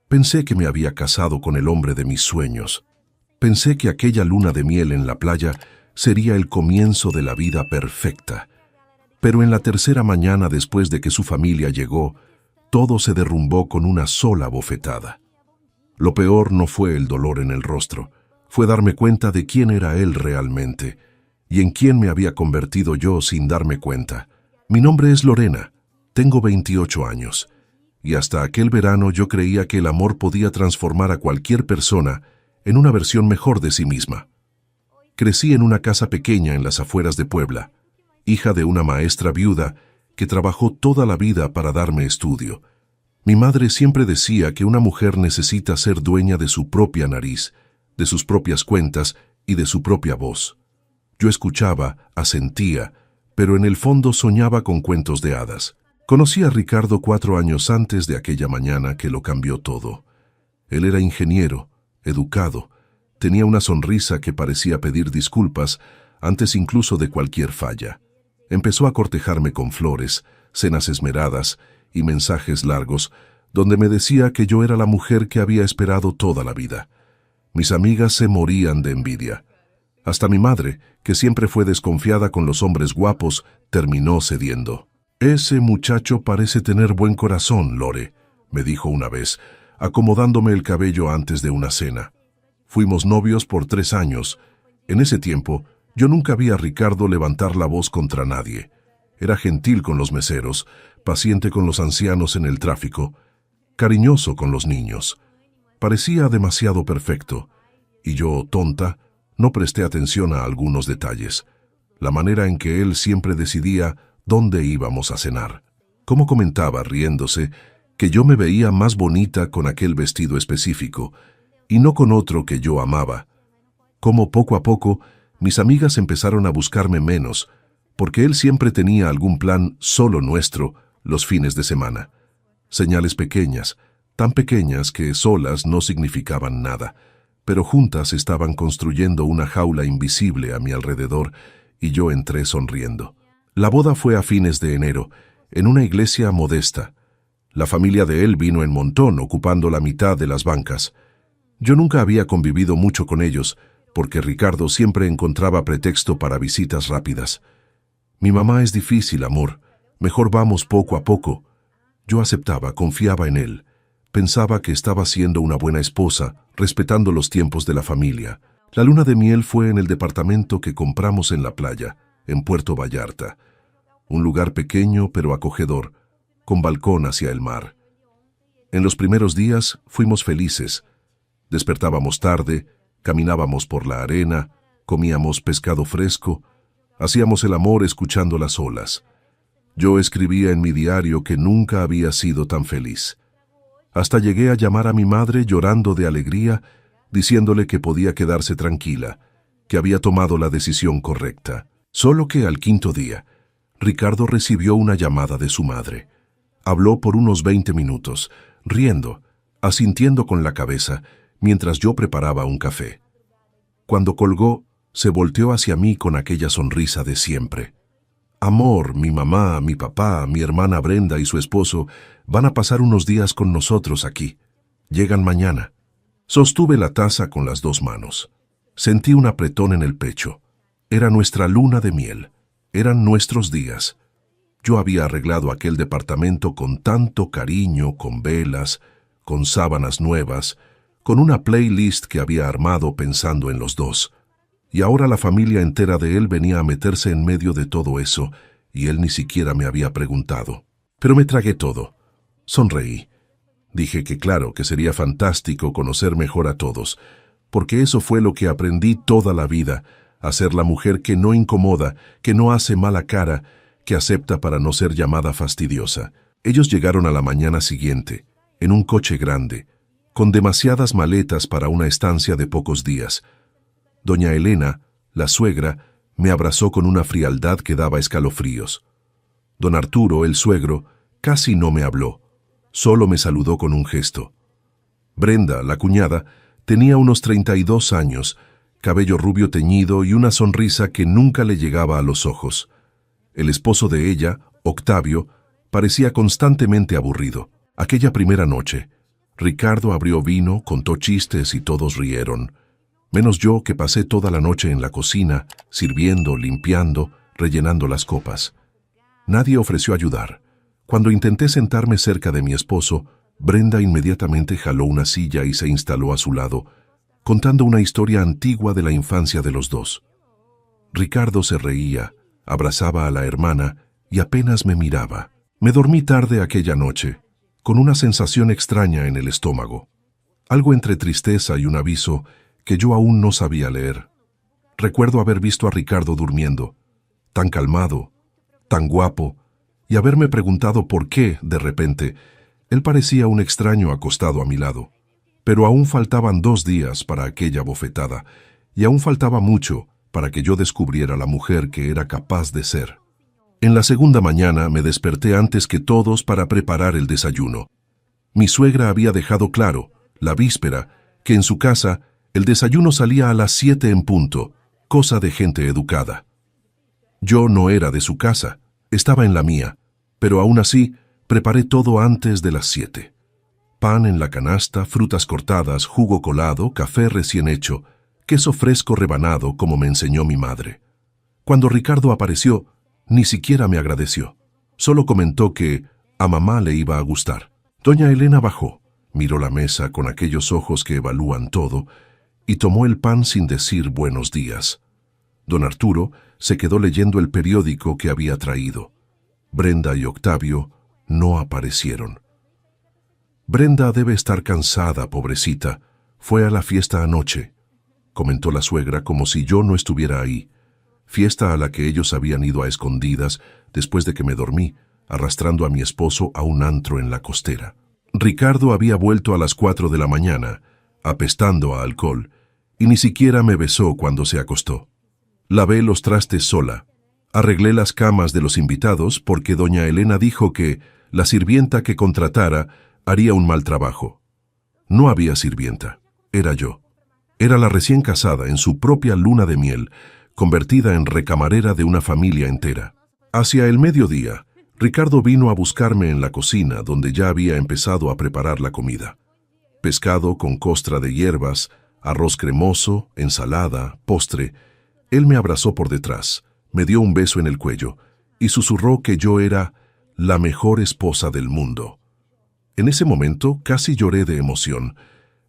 Pensé que me había casado con el hombre de mis sueños. Pensé que aquella luna de miel en la playa sería el comienzo de la vida perfecta. Pero en la tercera mañana después de que su familia llegó, todo se derrumbó con una sola bofetada. Lo peor no fue el dolor en el rostro, fue darme cuenta de quién era él realmente y en quién me había convertido yo sin darme cuenta. Mi nombre es Lorena, tengo 28 años, y hasta aquel verano yo creía que el amor podía transformar a cualquier persona en una versión mejor de sí misma. Crecí en una casa pequeña en las afueras de Puebla, hija de una maestra viuda que trabajó toda la vida para darme estudio. Mi madre siempre decía que una mujer necesita ser dueña de su propia nariz, de sus propias cuentas y de su propia voz. Yo escuchaba, asentía, pero en el fondo soñaba con cuentos de hadas. Conocí a Ricardo 4 años antes de aquella mañana que lo cambió todo. Él era ingeniero, educado, tenía una sonrisa que parecía pedir disculpas antes incluso de cualquier falla. Empezó a cortejarme con flores, cenas esmeradas y mensajes largos, donde me decía que yo era la mujer que había esperado toda la vida. Mis amigas se morían de envidia. Hasta mi madre, que siempre fue desconfiada con los hombres guapos, terminó cediendo. «Ese muchacho parece tener buen corazón, Lore», me dijo una vez, acomodándome el cabello antes de una cena. Fuimos novios por 3 años. En ese tiempo, yo nunca vi a Ricardo levantar la voz contra nadie. Era gentil con los meseros, paciente con los ancianos en el tráfico, cariñoso con los niños. Parecía demasiado perfecto, y yo, tonta, no presté atención a algunos detalles. La manera en que él siempre decidía dónde íbamos a cenar. Cómo comentaba, riéndose, que yo me veía más bonita con aquel vestido específico, y no con otro que yo amaba. Cómo poco a poco mis amigas empezaron a buscarme menos, porque él siempre tenía algún plan solo nuestro los fines de semana. Señales pequeñas, tan pequeñas que solas no significaban nada, pero juntas estaban construyendo una jaula invisible a mi alrededor, y yo entré sonriendo. La boda fue a fines de enero, en una iglesia modesta. La familia de él vino en montón, ocupando la mitad de las bancas. Yo nunca había convivido mucho con ellos, porque Ricardo siempre encontraba pretexto para visitas rápidas. «Mi mamá es difícil, amor. Mejor vamos poco a poco». Yo aceptaba, confiaba en él. Pensaba que estaba siendo una buena esposa, respetando los tiempos de la familia. La luna de miel fue en el departamento que compramos en la playa, en Puerto Vallarta. Un lugar pequeño pero acogedor, con balcón hacia el mar. En los primeros días fuimos felices. Despertábamos tarde, caminábamos por la arena, comíamos pescado fresco, hacíamos el amor escuchando las olas. Yo escribía en mi diario que nunca había sido tan feliz. Hasta llegué a llamar a mi madre llorando de alegría, diciéndole que podía quedarse tranquila, que había tomado la decisión correcta. Solo que al 5.º día, Ricardo recibió una llamada de su madre. Habló por unos 20 minutos, riendo, asintiendo con la cabeza, mientras yo preparaba un café. Cuando colgó, se volteó hacia mí con aquella sonrisa de siempre. «Amor, mi mamá, mi papá, mi hermana Brenda y su esposo van a pasar unos días con nosotros aquí. Llegan mañana». Sostuve la taza con las 2 manos. Sentí un apretón en el pecho. Era nuestra luna de miel. Eran nuestros días. Yo había arreglado aquel departamento con tanto cariño, con velas, con sábanas nuevas, con una playlist que había armado pensando en los dos. Y ahora la familia entera de él venía a meterse en medio de todo eso, y él ni siquiera me había preguntado. Pero me tragué todo. Sonreí. Dije que claro, que sería fantástico conocer mejor a todos, porque eso fue lo que aprendí toda la vida, a ser la mujer que no incomoda, que no hace mala cara, que acepta para no ser llamada fastidiosa. Ellos llegaron a la mañana siguiente, en un coche grande, con demasiadas maletas para una estancia de pocos días. Doña Elena, la suegra, me abrazó con una frialdad que daba escalofríos. Don Arturo, el suegro, casi no me habló, solo me saludó con un gesto. Brenda, la cuñada, tenía unos 32 años, cabello rubio teñido y una sonrisa que nunca le llegaba a los ojos. El esposo de ella, Octavio, parecía constantemente aburrido. Aquella primera noche, Ricardo abrió vino, contó chistes y todos rieron, menos yo, que pasé toda la noche en la cocina, sirviendo, limpiando, rellenando las copas. Nadie ofreció ayudar. Cuando intenté sentarme cerca de mi esposo, Brenda inmediatamente jaló una silla y se instaló a su lado, contando una historia antigua de la infancia de los dos. Ricardo se reía, abrazaba a la hermana y apenas me miraba. Me dormí tarde aquella noche, con una sensación extraña en el estómago, algo entre tristeza y un aviso que yo aún no sabía leer. Recuerdo haber visto a Ricardo durmiendo, tan calmado, tan guapo, y haberme preguntado por qué, de repente, él parecía un extraño acostado a mi lado. Pero aún faltaban 2 días para aquella bofetada, y aún faltaba mucho para que yo descubriera la mujer que era capaz de ser. En la segunda mañana me desperté antes que todos para preparar el desayuno. Mi suegra había dejado claro, la víspera, que en su casa el desayuno salía a las 7 en punto, cosa de gente educada. Yo no era de su casa, estaba en la mía, pero aún así preparé todo antes de las 7. Pan en la canasta, frutas cortadas, jugo colado, café recién hecho, queso fresco rebanado como me enseñó mi madre. Cuando Ricardo apareció, ni siquiera me agradeció. Solo comentó que a mamá le iba a gustar. Doña Elena bajó, miró la mesa con aquellos ojos que evalúan todo y tomó el pan sin decir buenos días. Don Arturo se quedó leyendo el periódico que había traído. Brenda y Octavio no aparecieron. Brenda debe estar cansada, pobrecita. Fue a la fiesta anoche, comentó la suegra como si yo no estuviera ahí. Fiesta a la que ellos habían ido a escondidas después de que me dormí, arrastrando a mi esposo a un antro en la costera. Ricardo había vuelto a las 4 de la mañana, apestando a alcohol, y ni siquiera me besó cuando se acostó. Lavé los trastes sola. Arreglé las camas de los invitados porque doña Elena dijo que la sirvienta que contratara haría un mal trabajo. No había sirvienta, era yo. Era la recién casada en su propia luna de miel, convertida en recamarera de una familia entera. Hacia el mediodía, Ricardo vino a buscarme en la cocina donde ya había empezado a preparar la comida. Pescado con costra de hierbas, arroz cremoso, ensalada, postre. Él me abrazó por detrás, me dio un beso en el cuello y susurró que yo era la mejor esposa del mundo. En ese momento casi lloré de emoción.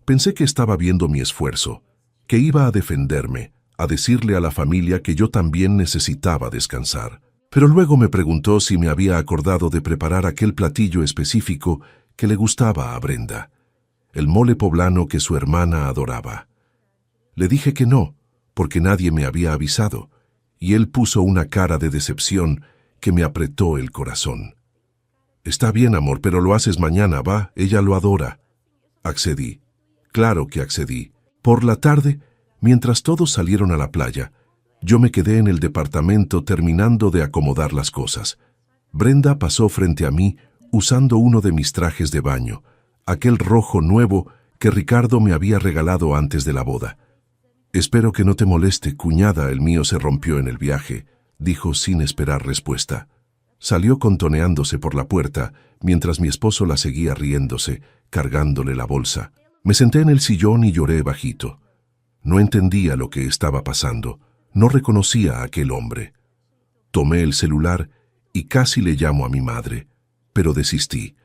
Pensé que estaba viendo mi esfuerzo, que iba a defenderme, a decirle a la familia que yo también necesitaba descansar. Pero luego me preguntó si me había acordado de preparar aquel platillo específico que le gustaba a Brenda, el mole poblano que su hermana adoraba. Le dije que no, porque nadie me había avisado, y él puso una cara de decepción que me apretó el corazón. «Está bien, amor, pero lo haces mañana, ¿va? Ella lo adora». Accedí. Claro que accedí. Por la tarde, mientras todos salieron a la playa, yo me quedé en el departamento terminando de acomodar las cosas. Brenda pasó frente a mí usando uno de mis trajes de baño, aquel rojo nuevo que Ricardo me había regalado antes de la boda. «Espero que no te moleste, cuñada, el mío se rompió en el viaje», dijo sin esperar respuesta. Salió contoneándose por la puerta, mientras mi esposo la seguía riéndose, cargándole la bolsa. Me senté en el sillón y lloré bajito. No entendía lo que estaba pasando. No reconocía a aquel hombre. Tomé el celular y casi le llamo a mi madre, pero desistí.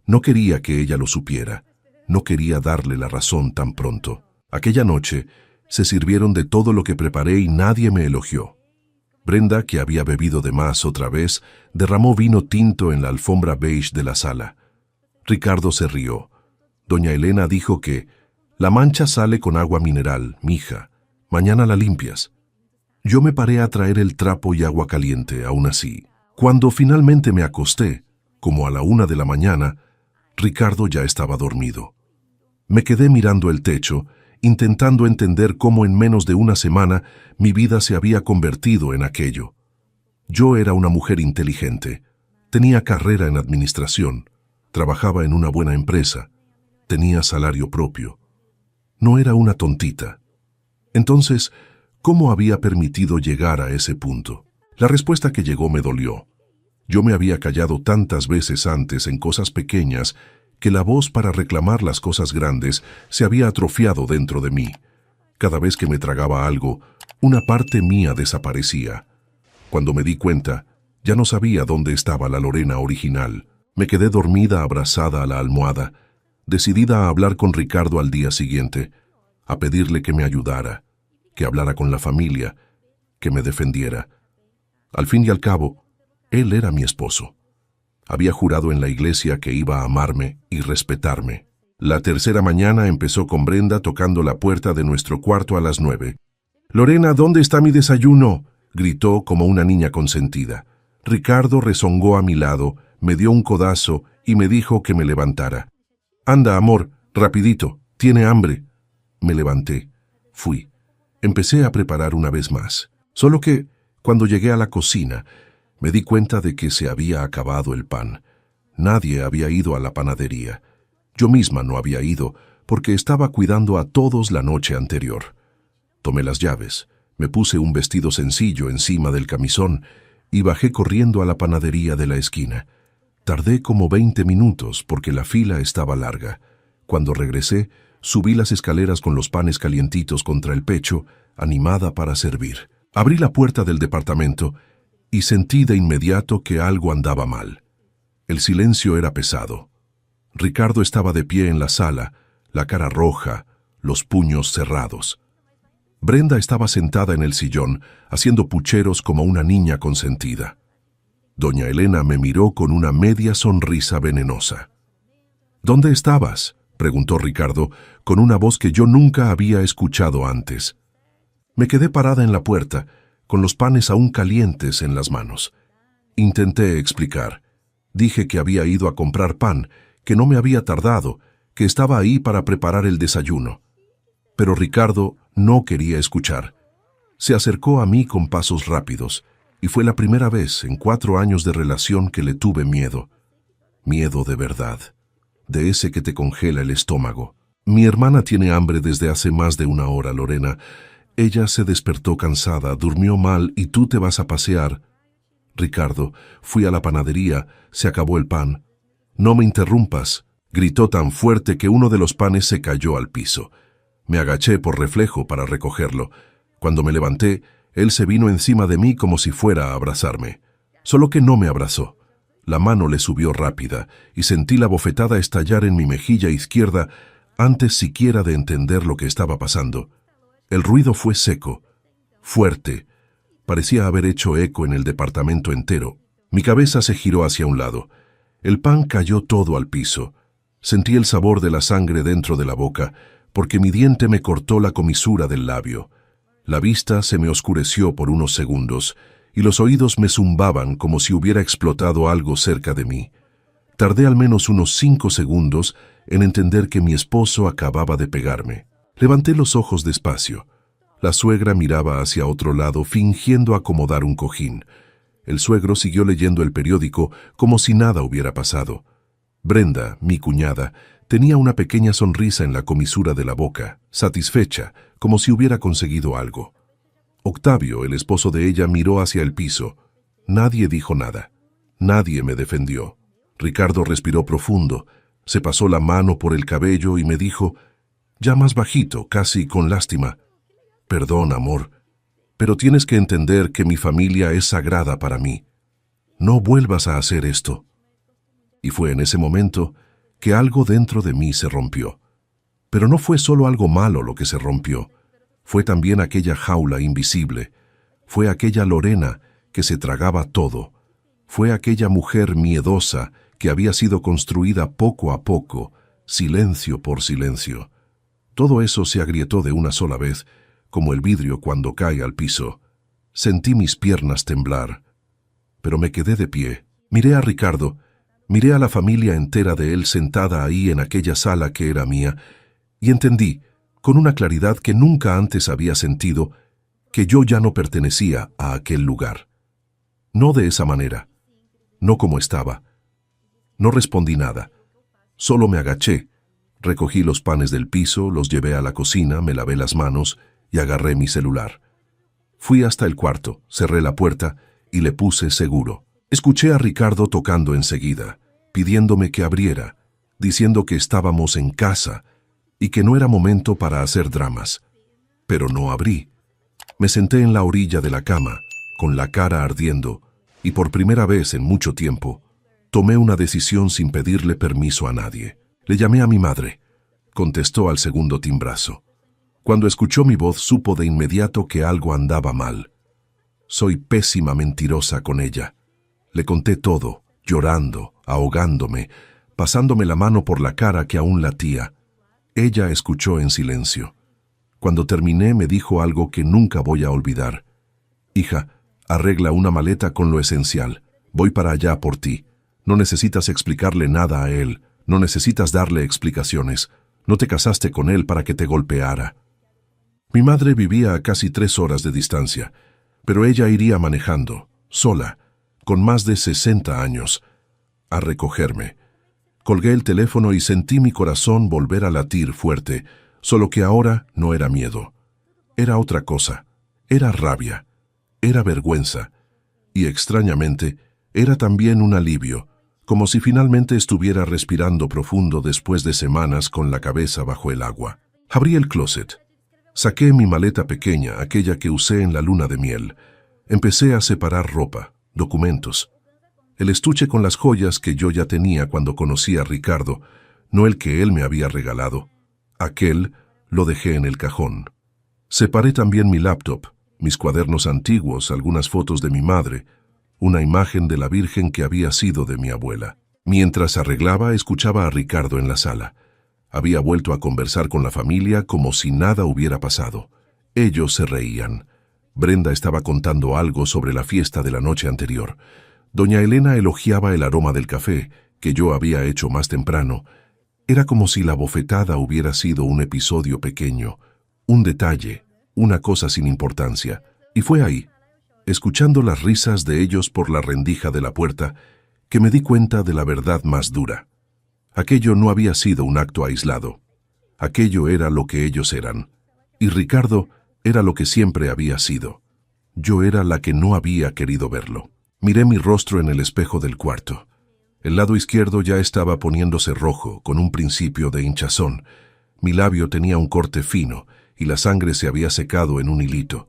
No quería que ella lo supiera. No quería darle la razón tan pronto. Aquella noche se sirvieron de todo lo que preparé y nadie me elogió. Brenda, que había bebido de más otra vez, derramó vino tinto en la alfombra beige de la sala. Ricardo se rió. Doña Elena dijo que «La mancha sale con agua mineral, mija. Mañana la limpias». Yo me paré a traer el trapo y agua caliente, aún así. Cuando finalmente me acosté, como a la 1 de la mañana, Ricardo ya estaba dormido. Me quedé mirando el techo, intentando entender cómo en menos de una semana mi vida se había convertido en aquello. Yo era una mujer inteligente, tenía carrera en administración, trabajaba en una buena empresa, tenía salario propio. No era una tontita. Entonces, ¿cómo había permitido llegar a ese punto? La respuesta que llegó me dolió. Yo me había callado tantas veces antes en cosas pequeñas que la voz para reclamar las cosas grandes se había atrofiado dentro de mí. Cada vez que me tragaba algo, una parte mía desaparecía. Cuando me di cuenta, ya no sabía dónde estaba la Lorena original. Me quedé dormida abrazada a la almohada, decidida a hablar con Ricardo al día siguiente, a pedirle que me ayudara, que hablara con la familia, que me defendiera. Al fin y al cabo, él era mi esposo. Había jurado en la iglesia que iba a amarme y respetarme. La tercera mañana empezó con Brenda tocando la puerta de nuestro cuarto a las 9. «Lorena, ¿dónde está mi desayuno?», gritó como una niña consentida. Ricardo rezongó a mi lado, me dio un codazo y me dijo que me levantara. «Anda, amor, rapidito, tiene hambre». Me levanté. Fui. Empecé a preparar una vez más. Solo que, cuando llegué a la cocina, me di cuenta de que se había acabado el pan. Nadie había ido a la panadería. Yo misma no había ido, porque estaba cuidando a todos la noche anterior. Tomé las llaves, me puse un vestido sencillo encima del camisón y bajé corriendo a la panadería de la esquina. Tardé como 20 minutos porque la fila estaba larga. Cuando regresé, subí las escaleras con los panes calientitos contra el pecho, animada para servir. Abrí la puerta del departamento y sentí de inmediato que algo andaba mal. El silencio era pesado. Ricardo estaba de pie en la sala, la cara roja, los puños cerrados. Brenda estaba sentada en el sillón, haciendo pucheros como una niña consentida. Doña Elena me miró con una media sonrisa venenosa. «¿Dónde estabas?», preguntó Ricardo, con una voz que yo nunca había escuchado antes. Me quedé parada en la puerta, con los panes aún calientes en las manos. Intenté explicar. Dije que había ido a comprar pan, que no me había tardado, que estaba ahí para preparar el desayuno. Pero Ricardo no quería escuchar. Se acercó a mí con pasos rápidos, y fue la primera vez en 4 años de relación que le tuve miedo. Miedo de verdad, de ese que te congela el estómago. «Mi hermana tiene hambre desde hace más de 1 hora, Lorena. Ella se despertó cansada, durmió mal y tú te vas a pasear». «Ricardo, fui a la panadería, se acabó el pan». «No me interrumpas», gritó tan fuerte que uno de los panes se cayó al piso. Me agaché por reflejo para recogerlo. Cuando me levanté, él se vino encima de mí como si fuera a abrazarme. Solo que no me abrazó. La mano le subió rápida y sentí la bofetada estallar en mi mejilla izquierda antes siquiera de entender lo que estaba pasando. El ruido fue seco, fuerte. Parecía haber hecho eco en el departamento entero. Mi cabeza se giró hacia un lado. El pan cayó todo al piso. Sentí el sabor de la sangre dentro de la boca, porque mi diente me cortó la comisura del labio. La vista se me oscureció por unos segundos, y los oídos me zumbaban como si hubiera explotado algo cerca de mí. Tardé al menos unos 5 segundos en entender que mi esposo acababa de pegarme. Levanté los ojos despacio. La suegra miraba hacia otro lado, fingiendo acomodar un cojín. El suegro siguió leyendo el periódico como si nada hubiera pasado. Brenda, mi cuñada, tenía una pequeña sonrisa en la comisura de la boca, satisfecha, como si hubiera conseguido algo. Octavio, el esposo de ella, miró hacia el piso. Nadie dijo nada. Nadie me defendió. Ricardo respiró profundo, se pasó la mano por el cabello y me dijo, ya más bajito, casi con lástima: «Perdón, amor, pero tienes que entender que mi familia es sagrada para mí. No vuelvas a hacer esto». Y fue en ese momento que algo dentro de mí se rompió. Pero no fue solo algo malo lo que se rompió. Fue también aquella jaula invisible. Fue aquella Lorena que se tragaba todo. Fue aquella mujer miedosa que había sido construida poco a poco, silencio por silencio. Todo eso se agrietó de una sola vez, como el vidrio cuando cae al piso. Sentí mis piernas temblar. Pero me quedé de pie. Miré a Ricardo. Miré a la familia entera de él sentada ahí en aquella sala que era mía, y entendí, con una claridad que nunca antes había sentido, que yo ya no pertenecía a aquel lugar. No de esa manera, no como estaba. No respondí nada, solo me agaché, recogí los panes del piso, los llevé a la cocina, me lavé las manos y agarré mi celular. Fui hasta el cuarto, cerré la puerta y le puse seguro. Escuché a Ricardo tocando enseguida, pidiéndome que abriera. diciendo que estábamos en casa y que no era momento para hacer dramas. Pero no abrí. Me senté en la orilla de la cama, con la cara ardiendo, y por primera vez en mucho tiempo, tomé una decisión sin pedirle permiso a nadie. Le llamé a mi madre. Contestó al segundo timbrazo. Cuando escuchó mi voz, supo de inmediato que algo andaba mal. Soy pésima mentirosa con ella. Le conté todo, llorando, ahogándome, pasándome la mano por la cara que aún latía. Ella escuchó en silencio. Cuando terminé, me dijo algo que nunca voy a olvidar. Hija, arregla una maleta con lo esencial. Voy para allá por ti. No necesitas explicarle nada a él. No necesitas darle explicaciones. No te casaste con él para que te golpeara. Mi madre vivía a casi 3 horas de distancia, pero ella iría manejando, sola, con más de 60 años, a recogerme. Colgué el teléfono y sentí mi corazón volver a latir fuerte, solo que ahora no era miedo. Era otra cosa. Era rabia. Era vergüenza. Y extrañamente, era también un alivio, como si finalmente estuviera respirando profundo después de semanas con la cabeza bajo el agua. Abrí el closet. Saqué mi maleta pequeña, aquella que usé en la luna de miel. Empecé a separar ropa, documentos. El estuche con las joyas que yo ya tenía cuando conocí a Ricardo, no el que él me había regalado. Aquel lo dejé en el cajón. Separé también mi laptop, mis cuadernos antiguos, algunas fotos de mi madre, una imagen de la Virgen que había sido de mi abuela. Mientras arreglaba, escuchaba a Ricardo en la sala. Había vuelto a conversar con la familia como si nada hubiera pasado. Ellos se reían. Brenda estaba contando algo sobre la fiesta de la noche anterior. Doña Elena elogiaba el aroma del café, que yo había hecho más temprano. Era como si la bofetada hubiera sido un episodio pequeño, un detalle, una cosa sin importancia. Y fue ahí, escuchando las risas de ellos por la rendija de la puerta, que me di cuenta de la verdad más dura. Aquello no había sido un acto aislado. Aquello era lo que ellos eran. Y Ricardo era lo que siempre había sido. Yo era la que no había querido verlo. Miré mi rostro en el espejo del cuarto. El lado izquierdo ya estaba poniéndose rojo, con un principio de hinchazón. Mi labio tenía un corte fino, y la sangre se había secado en un hilito.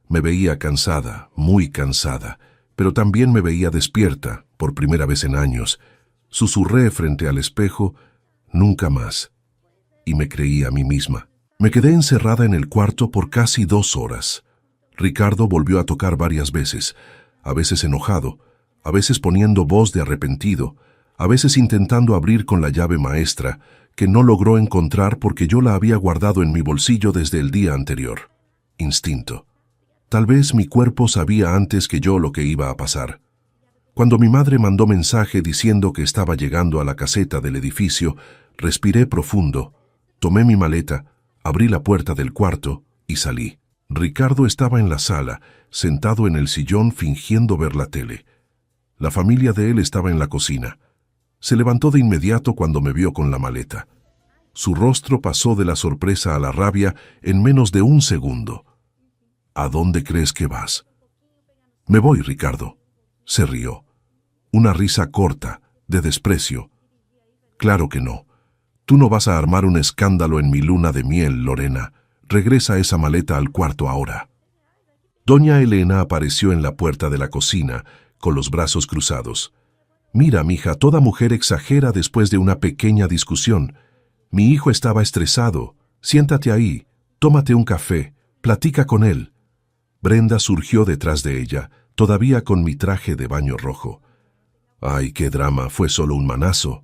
Me veía cansada, muy cansada, pero también me veía despierta, por primera vez en años. Susurré frente al espejo, nunca más, y me creí a mí misma. Me quedé encerrada en el cuarto por casi 2 horas. Ricardo volvió a tocar varias veces, a veces enojado, a veces poniendo voz de arrepentido, a veces intentando abrir con la llave maestra, que no logró encontrar porque yo la había guardado en mi bolsillo desde el día anterior. Instinto. Tal vez mi cuerpo sabía antes que yo lo que iba a pasar. Cuando mi madre mandó mensaje diciendo que estaba llegando a la caseta del edificio, respiré profundo, tomé mi maleta, abrí la puerta del cuarto y salí. Ricardo estaba en la sala, sentado en el sillón fingiendo ver la tele. La familia de él estaba en la cocina. Se levantó de inmediato cuando me vio con la maleta. Su rostro pasó de la sorpresa a la rabia en menos de 1 segundo. ¿A dónde crees que vas? Me voy, Ricardo. Se rió. Una risa corta, de desprecio. Claro que no. Tú no vas a armar un escándalo en mi luna de miel, Lorena. Regresa esa maleta al cuarto ahora. Doña Elena apareció en la puerta de la cocina, con los brazos cruzados. Mira, mija, toda mujer exagera después de una pequeña discusión. Mi hijo estaba estresado. Siéntate ahí, tómate un café, platica con él. Brenda surgió detrás de ella, todavía con mi traje de baño rojo. Ay, qué drama, fue solo un manazo.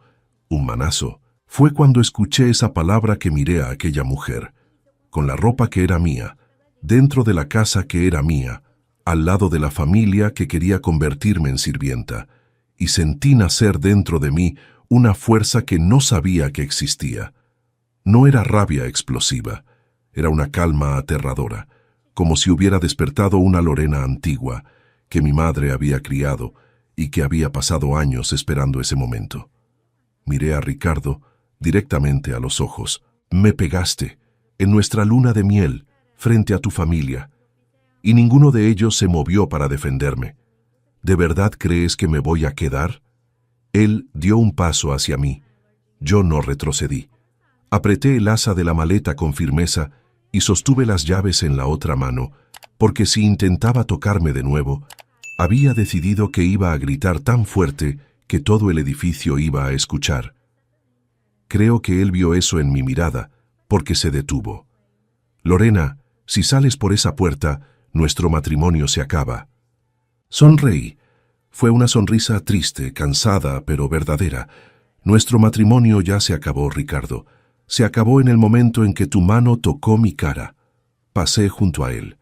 Un manazo. Fue cuando escuché esa palabra que miré a aquella mujer, con la ropa que era mía, dentro de la casa que era mía, al lado de la familia que quería convertirme en sirvienta, y sentí nacer dentro de mí una fuerza que no sabía que existía. No era rabia explosiva, era una calma aterradora, como si hubiera despertado una Lorena antigua, que mi madre había criado y que había pasado años esperando ese momento. Miré a Ricardo directamente a los ojos. Me pegaste, en nuestra luna de miel, frente a tu familia, y ninguno de ellos se movió para defenderme. ¿De verdad crees que me voy a quedar? Él dio un paso hacia mí. Yo no retrocedí. Apreté el asa de la maleta con firmeza y sostuve las llaves en la otra mano, porque si intentaba tocarme de nuevo, había decidido que iba a gritar tan fuerte que todo el edificio iba a escuchar. Creo que él vio eso en mi mirada, porque se detuvo. Lorena, si sales por esa puerta, nuestro matrimonio se acaba. Sonreí. Fue una sonrisa triste, cansada, pero verdadera. Nuestro matrimonio ya se acabó, Ricardo. Se acabó en el momento en que tu mano tocó mi cara. Pasé junto a él.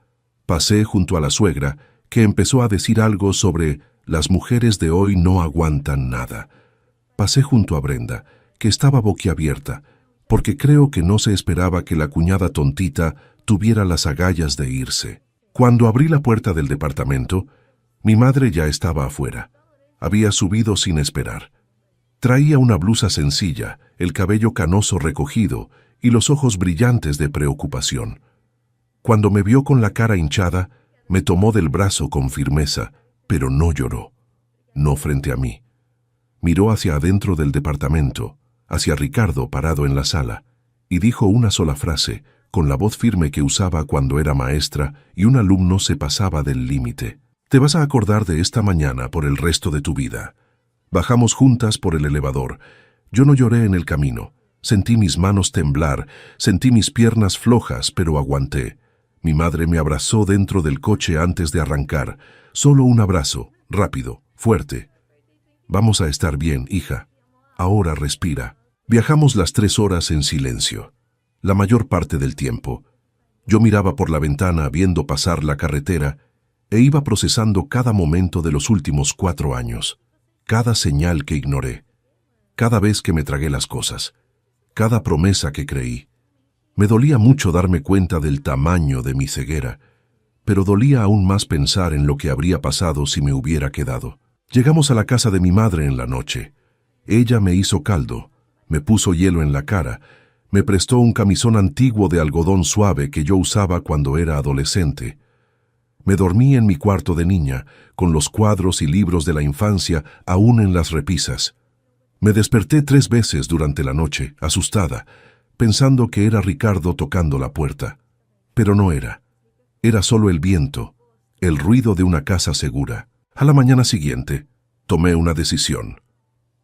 Pasé junto a la suegra, que empezó a decir algo sobre las mujeres de hoy no aguantan nada. Pasé junto a Brenda, que estaba boquiabierta, porque creo que no se esperaba que la cuñada tontita tuviera las agallas de irse. Cuando abrí la puerta del departamento, mi madre ya estaba afuera. Había subido sin esperar. Traía una blusa sencilla, el cabello canoso recogido y los ojos brillantes de preocupación. Cuando me vio con la cara hinchada, me tomó del brazo con firmeza, pero no lloró. No frente a mí. Miró hacia adentro del departamento, hacia Ricardo parado en la sala, y dijo una sola frase, con la voz firme que usaba cuando era maestra y un alumno se pasaba del límite. Te vas a acordar de esta mañana por el resto de tu vida. Bajamos juntas por el elevador. Yo no lloré en el camino. Sentí mis manos temblar, sentí mis piernas flojas, pero aguanté. Mi madre me abrazó dentro del coche antes de arrancar. Solo un abrazo, rápido, fuerte. Vamos a estar bien, hija. Ahora respira. Viajamos las 3 horas en silencio. La mayor parte del tiempo. Yo miraba por la ventana viendo pasar la carretera e iba procesando cada momento de los últimos 4 años. Cada señal que ignoré, cada vez que me tragué las cosas, cada promesa que creí. Me dolía mucho darme cuenta del tamaño de mi ceguera, pero dolía aún más pensar en lo que habría pasado si me hubiera quedado. Llegamos a la casa de mi madre en la noche. Ella me hizo caldo, me puso hielo en la cara, me prestó un camisón antiguo de algodón suave que yo usaba cuando era adolescente. Me dormí en mi cuarto de niña, con los cuadros y libros de la infancia aún en las repisas. Me desperté 3 veces durante la noche, asustada, pensando que era Ricardo tocando la puerta. Pero no era. Era solo el viento, el ruido de una casa segura. A la mañana siguiente, tomé una decisión.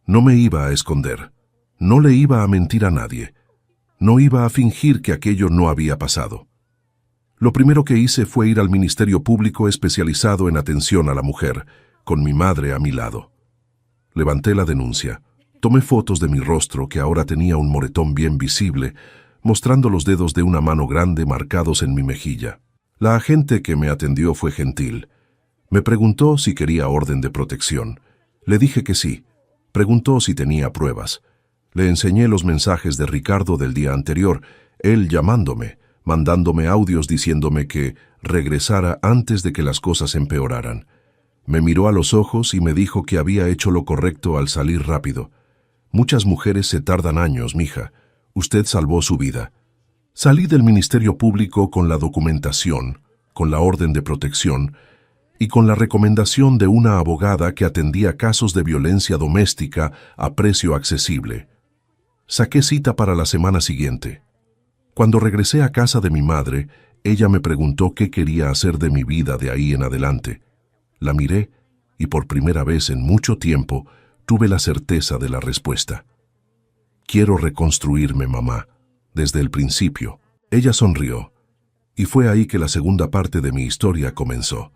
No me iba a esconder. No le iba a mentir a nadie. No iba a fingir que aquello no había pasado. Lo primero que hice fue ir al Ministerio Público especializado en atención a la mujer, con mi madre a mi lado. Levanté la denuncia. Tomé fotos de mi rostro, que ahora tenía un moretón bien visible, mostrando los dedos de una mano grande marcados en mi mejilla. La agente que me atendió fue gentil. Me preguntó si quería orden de protección. Le dije que sí. Preguntó si tenía pruebas. Le enseñé los mensajes de Ricardo del día anterior, él llamándome, mandándome audios diciéndome que regresara antes de que las cosas empeoraran. Me miró a los ojos y me dijo que había hecho lo correcto al salir rápido. Muchas mujeres se tardan años, mija. Usted salvó su vida. Salí del Ministerio Público con la documentación, con la orden de protección y con la recomendación de una abogada que atendía casos de violencia doméstica a precio accesible. Saqué cita para la semana siguiente. Cuando regresé a casa de mi madre, ella me preguntó qué quería hacer de mi vida de ahí en adelante. La miré y por primera vez en mucho tiempo tuve la certeza de la respuesta. Quiero reconstruirme, mamá, desde el principio. Ella sonrió, y fue ahí que la segunda parte de mi historia comenzó.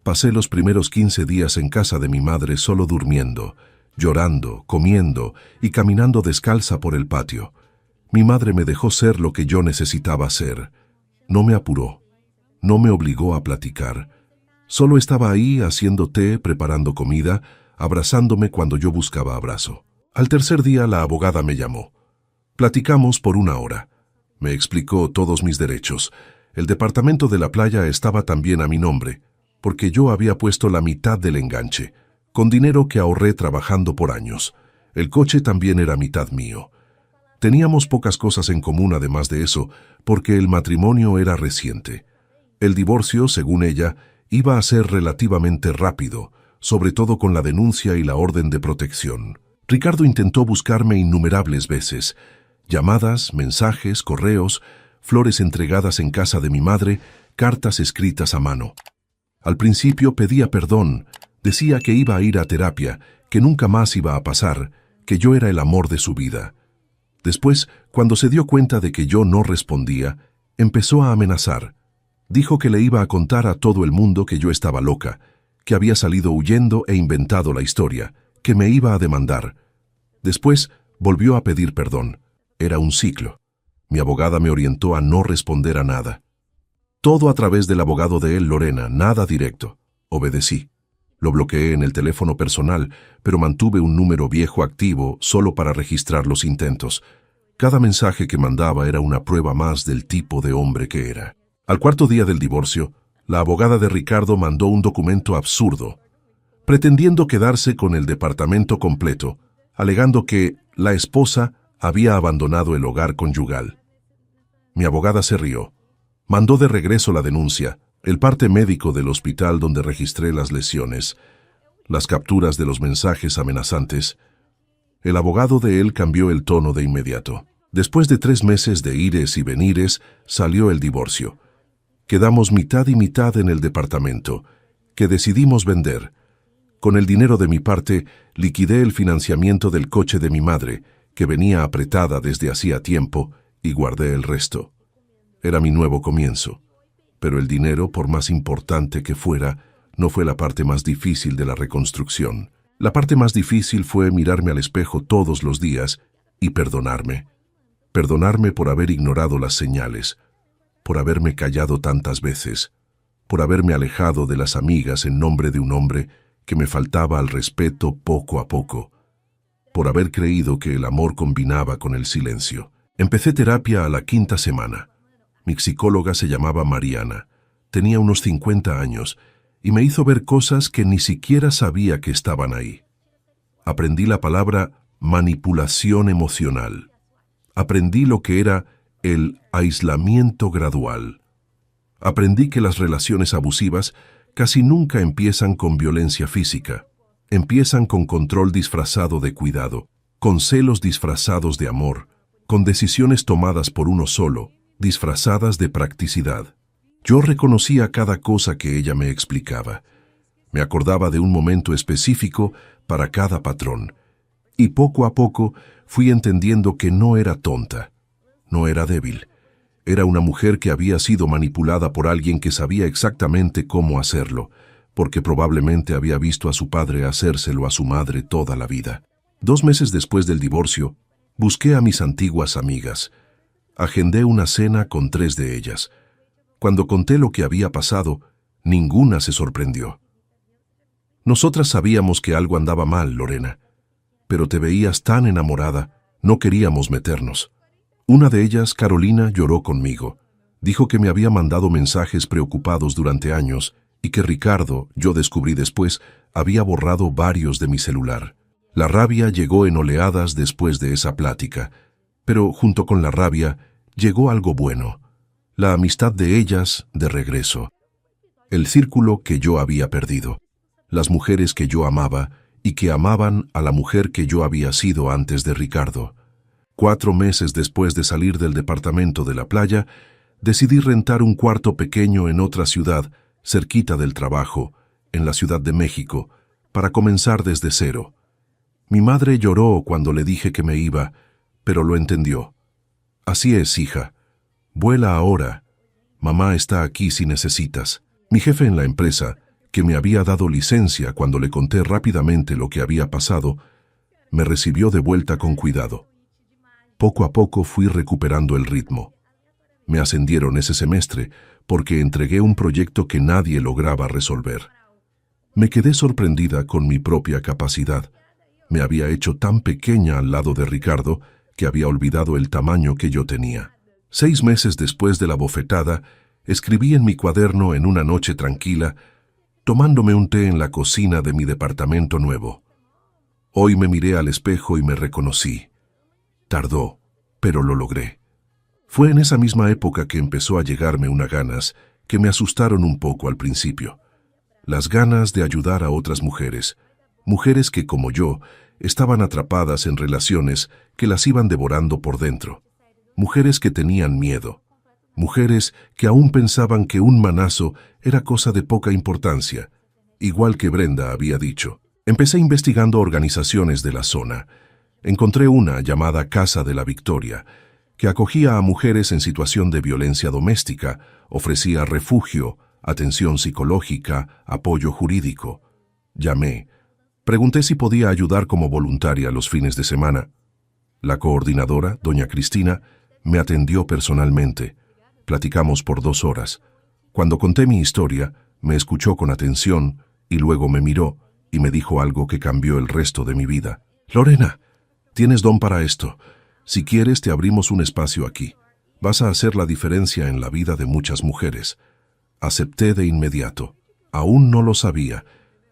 Pasé los primeros 15 días en casa de mi madre solo durmiendo, llorando, comiendo y caminando descalza por el patio. Mi madre me dejó ser lo que yo necesitaba ser. No me apuró, no me obligó a platicar. Solo estaba ahí haciendo té, preparando comida, abrazándome cuando yo buscaba abrazo. Al tercer día la abogada me llamó. Platicamos por 1 hora. Me explicó todos mis derechos. El departamento de la playa estaba también a mi nombre, porque yo había puesto la mitad del enganche, con dinero que ahorré trabajando por años. El coche también era mitad mío. Teníamos pocas cosas en común además de eso, porque el matrimonio era reciente. El divorcio, según ella, iba a ser relativamente rápido, sobre todo con la denuncia y la orden de protección. Ricardo intentó buscarme innumerables veces. Llamadas, mensajes, correos, flores entregadas en casa de mi madre, cartas escritas a mano. Al principio pedía perdón, decía que iba a ir a terapia, que nunca más iba a pasar, que yo era el amor de su vida. Después, cuando se dio cuenta de que yo no respondía, empezó a amenazar. Dijo que le iba a contar a todo el mundo que yo estaba loca, que había salido huyendo e inventado la historia, que me iba a demandar. Después, volvió a pedir perdón. Era un ciclo. Mi abogada me orientó a no responder a nada. Todo a través del abogado de él, Lorena, nada directo. Obedecí. Lo bloqueé en el teléfono personal, pero mantuve un número viejo activo solo para registrar los intentos. Cada mensaje que mandaba era una prueba más del tipo de hombre que era. Al cuarto día del divorcio, la abogada de Ricardo mandó un documento absurdo, pretendiendo quedarse con el departamento completo, alegando que la esposa había abandonado el hogar conyugal. Mi abogada se rió. Mandó de regreso la denuncia, el parte médico del hospital donde registré las lesiones, las capturas de los mensajes amenazantes. El abogado de él cambió el tono de inmediato. Después de 3 meses de ires y venires, salió el divorcio. Quedamos mitad y mitad en el departamento, que decidimos vender. Con el dinero de mi parte, liquidé el financiamiento del coche de mi madre, que venía apretada desde hacía tiempo, y guardé el resto. Era mi nuevo comienzo. Pero el dinero, por más importante que fuera, no fue la parte más difícil de la reconstrucción. La parte más difícil fue mirarme al espejo todos los días y perdonarme. Perdonarme por haber ignorado las señales, por haberme callado tantas veces, por haberme alejado de las amigas en nombre de un hombre que me faltaba al respeto poco a poco, por haber creído que el amor combinaba con el silencio. Empecé terapia a la 5ª semana. Mi psicóloga se llamaba Mariana, tenía unos 50 años y me hizo ver cosas que ni siquiera sabía que estaban ahí. Aprendí la palabra manipulación emocional. Aprendí lo que era el aislamiento gradual. Aprendí que las relaciones abusivas casi nunca empiezan con violencia física. Empiezan con control disfrazado de cuidado, con celos disfrazados de amor, con decisiones tomadas por uno solo, disfrazadas de practicidad. Yo reconocía cada cosa que ella me explicaba. Me acordaba de un momento específico para cada patrón. Y poco a poco fui entendiendo que no era tonta, no era débil. Era una mujer que había sido manipulada por alguien que sabía exactamente cómo hacerlo, porque probablemente había visto a su padre hacérselo a su madre toda la vida. 2 meses después del divorcio, busqué a mis antiguas amigas. Agendé una cena con 3 de ellas. Cuando conté lo que había pasado, ninguna se sorprendió. Nosotras sabíamos que algo andaba mal, Lorena, pero te veías tan enamorada, no queríamos meternos. Una de ellas, Carolina, lloró conmigo. Dijo que me había mandado mensajes preocupados durante años y que Ricardo, yo descubrí después, había borrado varios de mi celular. La rabia llegó en oleadas después de esa plática, pero junto con la rabia llegó algo bueno, la amistad de ellas de regreso, el círculo que yo había perdido, las mujeres que yo amaba y que amaban a la mujer que yo había sido antes de Ricardo. 4 meses después de salir del departamento de la playa, decidí rentar un cuarto pequeño en otra ciudad, cerquita del trabajo, en la Ciudad de México, para comenzar desde cero. Mi madre lloró cuando le dije que me iba, pero lo entendió. Así es, hija. Vuela ahora. Mamá está aquí si necesitas. Mi jefe en la empresa, que me había dado licencia cuando le conté rápidamente lo que había pasado, me recibió de vuelta con cuidado. Poco a poco fui recuperando el ritmo. Me ascendieron ese semestre porque entregué un proyecto que nadie lograba resolver. Me quedé sorprendida con mi propia capacidad. Me había hecho tan pequeña al lado de Ricardo que había olvidado el tamaño que yo tenía. 6 meses después de la bofetada, escribí en mi cuaderno en una noche tranquila, tomándome un té en la cocina de mi departamento nuevo. Hoy me miré al espejo y me reconocí. Tardó, pero lo logré. Fue en esa misma época que empezó a llegarme unas ganas que me asustaron un poco al principio. Las ganas de ayudar a otras mujeres, mujeres que, como yo, estaban atrapadas en relaciones que las iban devorando por dentro. Mujeres que tenían miedo. Mujeres que aún pensaban que un manazo era cosa de poca importancia, igual que Brenda había dicho. Empecé investigando organizaciones de la zona. Encontré una llamada Casa de la Victoria, que acogía a mujeres en situación de violencia doméstica, ofrecía refugio, atención psicológica, apoyo jurídico. Llamé. Pregunté si podía ayudar como voluntaria los fines de semana. La coordinadora, doña Cristina, me atendió personalmente. Platicamos por 2 horas. Cuando conté mi historia, me escuchó con atención y luego me miró y me dijo algo que cambió el resto de mi vida. Lorena, tienes don para esto. Si quieres, te abrimos un espacio aquí. Vas a hacer la diferencia en la vida de muchas mujeres. Acepté de inmediato. Aún no lo sabía,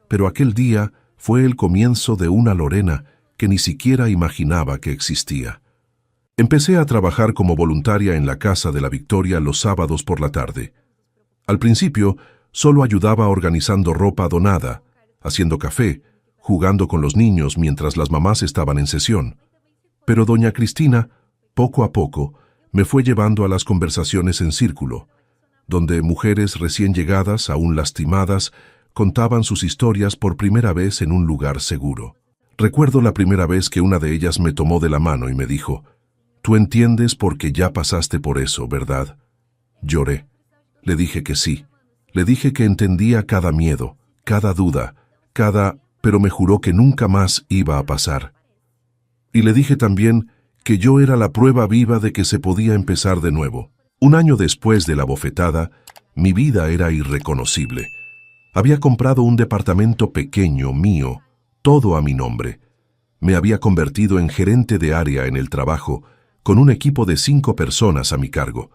pero aquel día fue el comienzo de una Lorena que ni siquiera imaginaba que existía. Empecé a trabajar como voluntaria en la Casa de la Victoria los sábados por la tarde. Al principio, solo ayudaba organizando ropa donada, haciendo café, jugando con los niños mientras las mamás estaban en sesión. Pero doña Cristina, poco a poco, me fue llevando a las conversaciones en círculo, donde mujeres recién llegadas, aún lastimadas, contaban sus historias por primera vez en un lugar seguro. Recuerdo la primera vez que una de ellas me tomó de la mano y me dijo, «Tú entiendes porque ya pasaste por eso, ¿verdad?» Lloré. Le dije que sí. Le dije que entendía cada miedo, cada duda, pero me juró que nunca más iba a pasar. Y le dije también que yo era la prueba viva de que se podía empezar de nuevo. Un año después de la bofetada, mi vida era irreconocible. Había comprado un departamento pequeño, mío, todo a mi nombre. Me había convertido en gerente de área en el trabajo, con un equipo de 5 personas a mi cargo.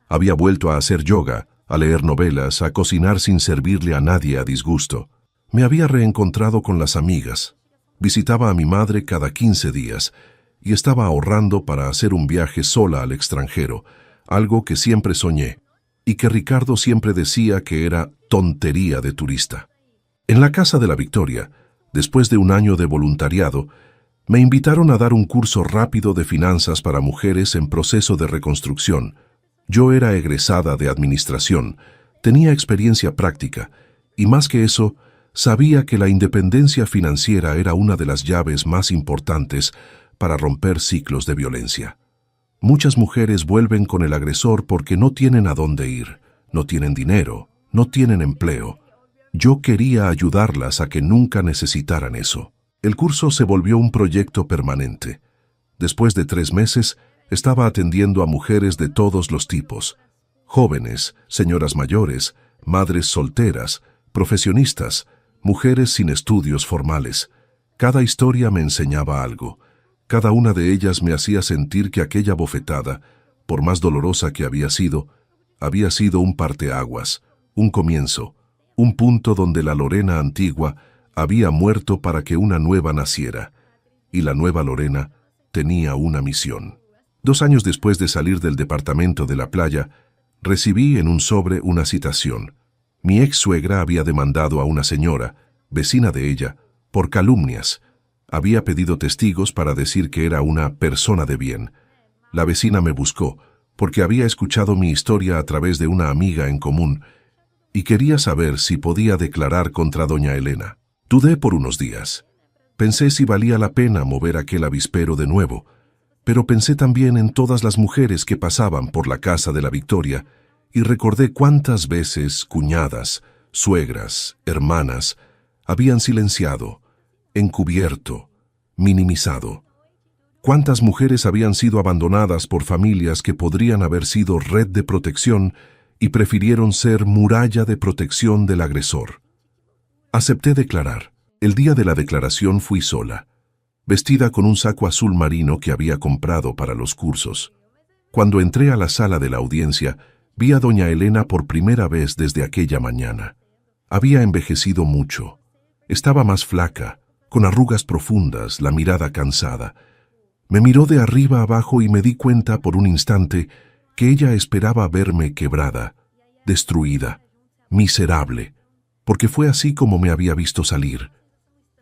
Había vuelto a hacer yoga, a leer novelas, a cocinar sin servirle a nadie a disgusto. Me había reencontrado con las amigas. Visitaba a mi madre cada 15 días y estaba ahorrando para hacer un viaje sola al extranjero, algo que siempre soñé y que Ricardo siempre decía que era tontería de turista. En la Casa de la Victoria, después de un año de voluntariado, me invitaron a dar un curso rápido de finanzas para mujeres en proceso de reconstrucción. Yo era egresada de administración, tenía experiencia práctica y más que eso, sabía que la independencia financiera era una de las llaves más importantes para romper ciclos de violencia. Muchas mujeres vuelven con el agresor porque no tienen a dónde ir, no tienen dinero, no tienen empleo. Yo quería ayudarlas a que nunca necesitaran eso. El curso se volvió un proyecto permanente. Después de 3 meses, estaba atendiendo a mujeres de todos los tipos. Jóvenes, señoras mayores, madres solteras, profesionistas, mujeres sin estudios formales. Cada historia me enseñaba algo. Cada una de ellas me hacía sentir que aquella bofetada, por más dolorosa que había sido un parteaguas, un comienzo, un punto donde la Lorena antigua había muerto para que una nueva naciera, y la nueva Lorena tenía una misión. 2 años después de salir del departamento de la playa, recibí en un sobre una citación. Mi ex suegra había demandado a una señora, vecina de ella, por calumnias. Había pedido testigos para decir que era una persona de bien. La vecina me buscó, porque había escuchado mi historia a través de una amiga en común, y quería saber si podía declarar contra doña Elena. Dudé por unos días. Pensé si valía la pena mover aquel avispero de nuevo, pero pensé también en todas las mujeres que pasaban por la Casa de la Victoria, y recordé cuántas veces cuñadas, suegras, hermanas, habían silenciado, encubierto, minimizado. Cuántas mujeres habían sido abandonadas por familias que podrían haber sido red de protección y prefirieron ser muralla de protección del agresor. Acepté declarar. El día de la declaración fui sola, vestida con un saco azul marino que había comprado para los cursos. Cuando entré a la sala de la audiencia, vi a doña Elena por primera vez desde aquella mañana. Había envejecido mucho. Estaba más flaca, con arrugas profundas, la mirada cansada. Me miró de arriba abajo y me di cuenta por un instante que ella esperaba verme quebrada, destruida, miserable, porque fue así como me había visto salir.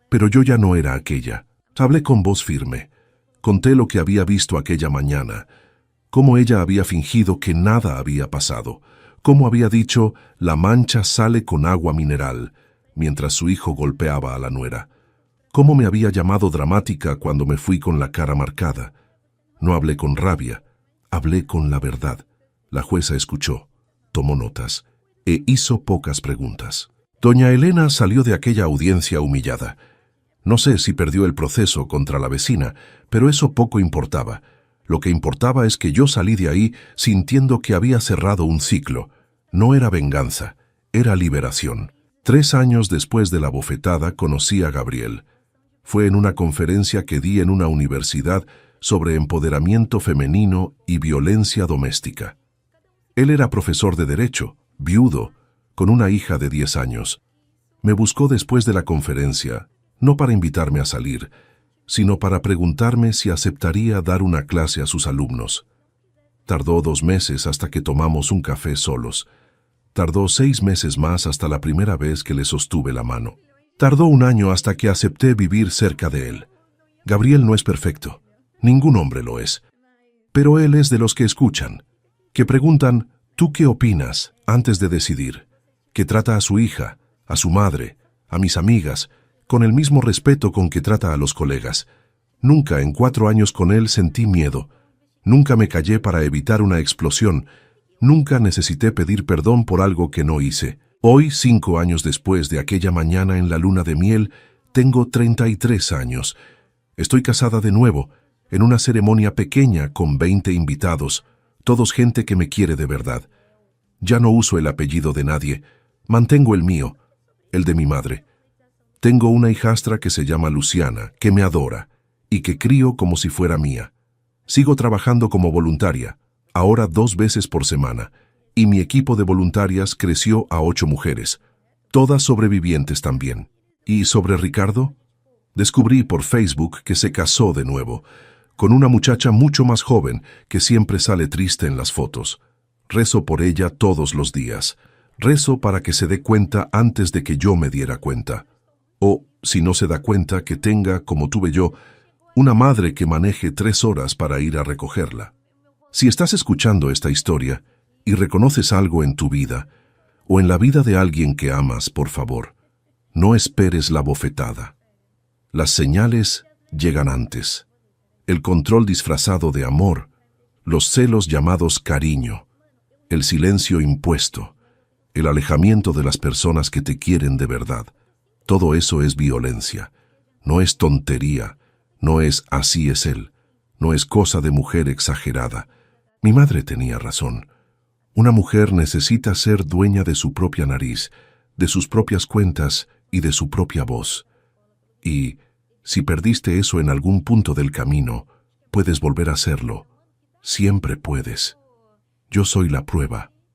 Pero yo ya no era aquella. Hablé con voz firme. Conté lo que había visto aquella mañana, cómo ella había fingido que nada había pasado, cómo había dicho «la mancha sale con agua mineral», mientras su hijo golpeaba a la nuera. Cómo me había llamado dramática cuando me fui con la cara marcada. No hablé con rabia, hablé con la verdad. La jueza escuchó, tomó notas e hizo pocas preguntas. Doña Elena salió de aquella audiencia humillada. No sé si perdió el proceso contra la vecina, pero eso poco importaba. Lo que importaba es que yo salí de ahí sintiendo que había cerrado un ciclo. No era venganza, era liberación. 3 años después de la bofetada conocí a Gabriel. Fue en una conferencia que di en una universidad sobre empoderamiento femenino y violencia doméstica. Él era profesor de Derecho, viudo, con una hija de 10 años. Me buscó después de la conferencia, no para invitarme a salir, sino para preguntarme si aceptaría dar una clase a sus alumnos. Tardó 2 meses hasta que tomamos un café solos. Tardó 6 meses más hasta la primera vez que le sostuve la mano. Tardó 1 año hasta que acepté vivir cerca de él. Gabriel no es perfecto, ningún hombre lo es. Pero él es de los que escuchan, que preguntan, ¿tú qué opinas?, antes de decidir, que trata a su hija, a su madre, a mis amigas, con el mismo respeto con que trata a los colegas. Nunca en 4 años con él sentí miedo. Nunca me callé para evitar una explosión. Nunca necesité pedir perdón por algo que no hice. Hoy, 5 años después de aquella mañana en la luna de miel, tengo 33 años. Estoy casada de nuevo, en una ceremonia pequeña con 20 invitados, todos gente que me quiere de verdad. Ya no uso el apellido de nadie, mantengo el mío, el de mi madre. Tengo una hijastra que se llama Luciana, que me adora, y que crío como si fuera mía. Sigo trabajando como voluntaria, ahora 2 veces por semana, y mi equipo de voluntarias creció a 8 mujeres, todas sobrevivientes también. ¿Y sobre Ricardo? Descubrí por Facebook que se casó de nuevo, con una muchacha mucho más joven que siempre sale triste en las fotos. Rezo por ella todos los días. Rezo para que se dé cuenta antes de que yo me diera cuenta. O, si no se da cuenta, que tenga, como tuve yo, una madre que maneje 3 horas para ir a recogerla. Si estás escuchando esta historia y reconoces algo en tu vida o en la vida de alguien que amas, por favor, no esperes la bofetada. Las señales llegan antes. El control disfrazado de amor, los celos llamados cariño, el silencio impuesto, el alejamiento de las personas que te quieren de verdad. Todo eso es violencia, no es tontería, no es así es él, no es cosa de mujer exagerada. Mi madre tenía razón. Una mujer necesita ser dueña de su propia nariz, de sus propias cuentas y de su propia voz. Y, si perdiste eso en algún punto del camino, puedes volver a hacerlo. Siempre puedes. Yo soy la prueba.